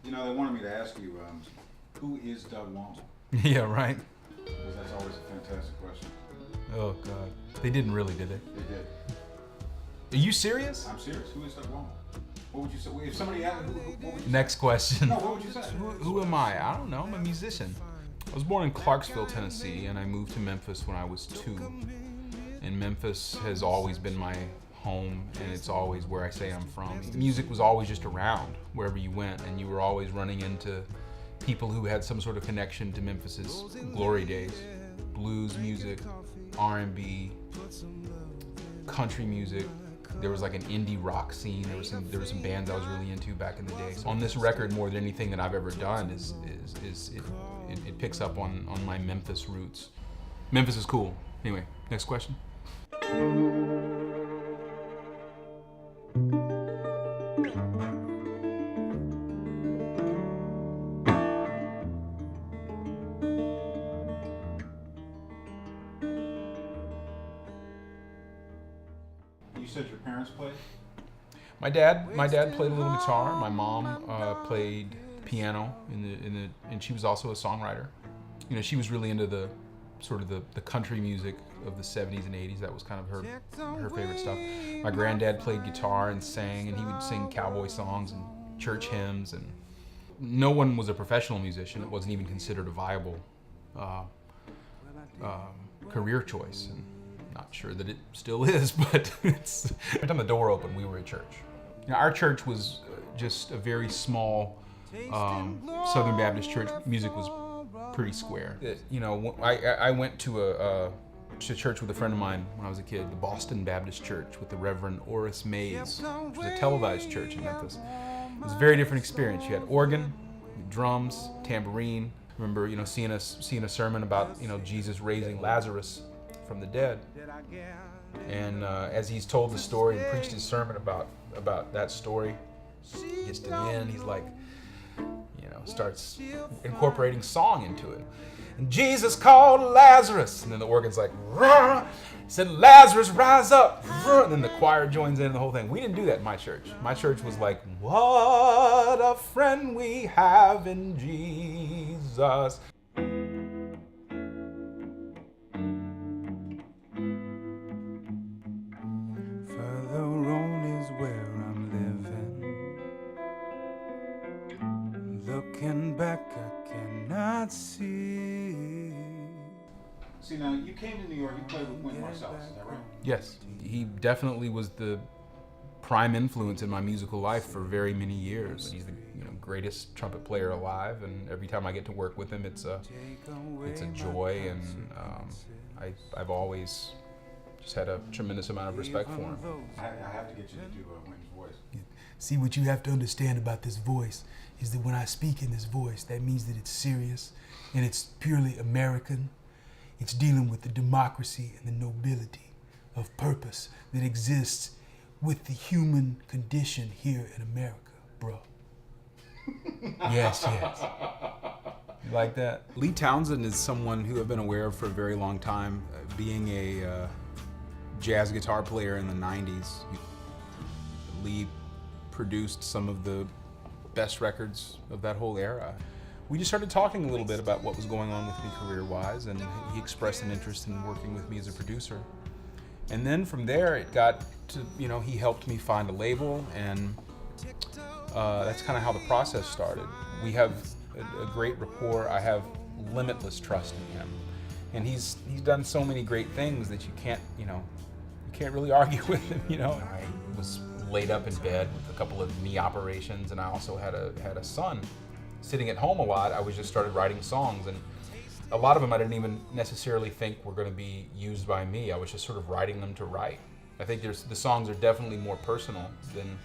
You know, they wanted me to ask you, who is Doug Wamble? Yeah, right. Because that's always a fantastic question. Oh God, they didn't really, did they? They did. Are you serious? I'm serious. Who is Doug Wamble? What would you say? If somebody asked, what would you Next say? question. No, what would you say? Who am I? I don't know. I'm a musician. I was born in Clarksville, Tennessee, and I moved to Memphis when I was 2. And Memphis has always been my home, and it's always where I say I'm from. Music was always just around wherever you went, and you were always running into people who had some sort of connection to Memphis's glory days. Blues music, R&B, country music. There was like an indie rock scene. There were some bands I was really into back in the day. So on this record, more than anything that I've ever done, it picks up on my Memphis roots. Memphis is cool. Anyway, next question. You said your parents played? My dad played a little guitar. My mom played piano and she was also a songwriter. You know, she was really into the sort of the country music of the 70s and 80s. That was kind of her favorite stuff. My granddad played guitar and sang, and he would sing cowboy songs and church hymns. And no one was a professional musician. It wasn't even considered a viable career choice. And not sure that it still is, but every time the door opened, we were at church. You know, our church was just a very small Southern Baptist church. Music was pretty square. You know, I went to church with a friend of mine when I was a kid, the Boston Baptist Church with the Reverend Oris Mays, which was a televised church in Memphis. It was a very different experience. You had organ, drums, tambourine. I remember, you know, seeing a sermon about, you know, Jesus raising Lazarus from the dead. And as he's told the story and preached his sermon about that story, he gets to the end, he's like, you know, starts incorporating song into it. And Jesus called Lazarus, and then the organ's like, rah! Said, Lazarus, rise up, rah! And then the choir joins in, the whole thing. We didn't do that in my church. My church was like, what a friend we have in Jesus. Further on is where I'm living. Looking back, I cannot see. See, now, you came to New York, you played with Wynton Marsalis, is that right? Yes, he definitely was the prime influence in my musical life for very many years. He's the greatest trumpet player alive, and every time I get to work with him, it's a joy, and I've always just had a tremendous amount of respect for him. I have to get you to do Wynton's voice. See, what you have to understand about this voice is that when I speak in this voice, that means that it's serious and it's purely American. It's dealing with the democracy and the nobility of purpose that exists with the human condition here in America, bro. Yes. You like that? Lee Townsend is someone who I've been aware of for a very long time, being a jazz guitar player in the 90s. Lee produced some of the best records of that whole era. We just started talking a little bit about what was going on with me career-wise, and he expressed an interest in working with me as a producer. And then from there, it got to, you know, he helped me find a label, and that's kind of how the process started. We have a great rapport. I have limitless trust in him. And he's done so many great things that you can't really argue with him, you know. I was laid up in bed with a couple of knee operations, and I also had a son. Sitting at home a lot, I just started writing songs, and a lot of them I didn't even necessarily think were going to be used by me. I was just sort of writing them to write. I think the songs are definitely more personal than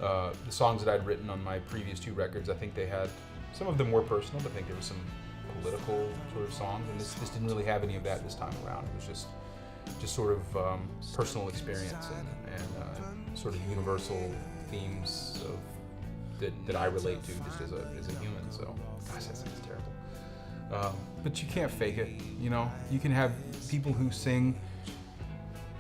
the songs that I'd written on my previous 2 records. I think they had, some of them were personal, but I think there were some political sort of songs, and this didn't really have any of that this time around. It was just sort of personal experience and sort of universal themes of that I relate to just as a human. So, gosh, that sounds terrible. But you can't fake it, you know. You can have people who sing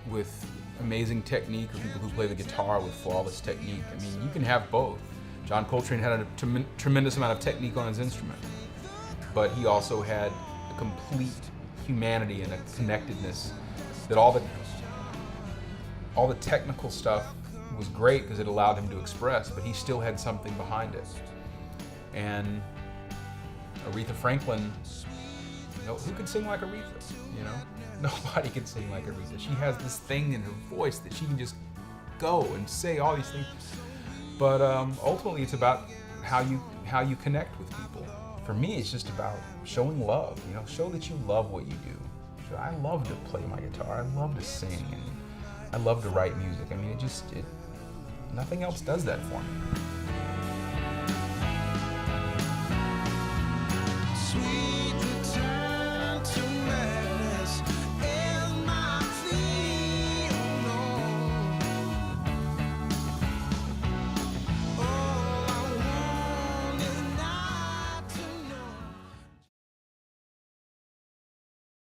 with amazing technique or people who play the guitar with flawless technique. I mean, you can have both. John Coltrane had a tremendous amount of technique on his instrument, but he also had a complete humanity and a connectedness that all the technical stuff was great because it allowed him to express, but he still had something behind it. And Aretha Franklin, you know, who could sing like Aretha? You know, nobody can sing like Aretha. She has this thing in her voice that she can just go and say all these things. But ultimately, it's about how you connect with people. For me, it's just about showing love. You know, show that you love what you do. So I love to play my guitar. I love to sing, and I love to write music. I mean, nothing else does that for me.